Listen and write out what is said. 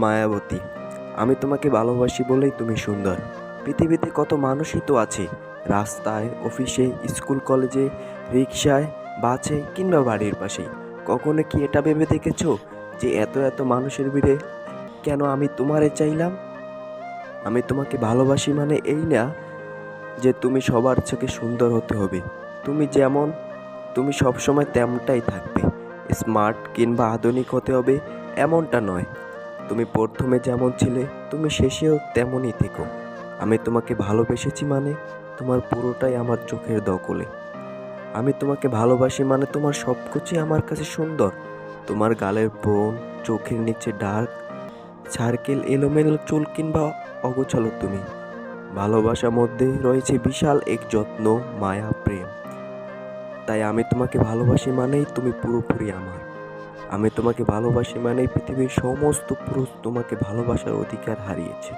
মায়াবতী। আমি তোমাকে ভালোবাসি বলেই তুমি সুন্দর। পৃথিবীতে কত মানুষই তো আছে, রাস্তায়, অফিসে, স্কুল কলেজে, রিকশায়, বাসে কিংবা বাড়ির পাশেই। কখনো কি এটা ভেবে দেখেছো যে এত এত মানুষের ভিড়ে কেন আমি তোমারে চাইলাম? আমি তোমাকে ভালোবাসি মানে এই না যে তুমি সবার চোখে সুন্দর হতে হবে। তুমি যেমন, তুমি সবসময় তেমনটাই থাকবে। স্মার্ট কিংবা আধুনিক হতে হবে এমনটা নয়। তুমি প্রথমে যেমন ছিলে তুমি শেষেও তেমনই থেকো। আমি তোমাকে ভালোবেসেছি মানে তোমার পুরোটাই আমার চোখের দখলে। আমি তোমাকে ভালোবাসি মানে তোমার সব কিছুই আমার কাছে সুন্দর। তোমার গালের ব্রণ, চোখের নিচে ডার্ক সার্কেল, এলোমেলো চুল কিংবা অগোছালো তুমি। ভালোবাসার মধ্যে রয়েছে বিশাল এক যত্ন, মায়া, প্রেম। তাই আমি তোমাকে ভালোবাসি মানেই তুমি পুরোপুরি আমার। আমি তোমাকে ভালোবাসি মানেই পৃথিবীর সমস্ত পুরুষ তোমাকে ভালোবাসার অধিকার হারিয়েছে।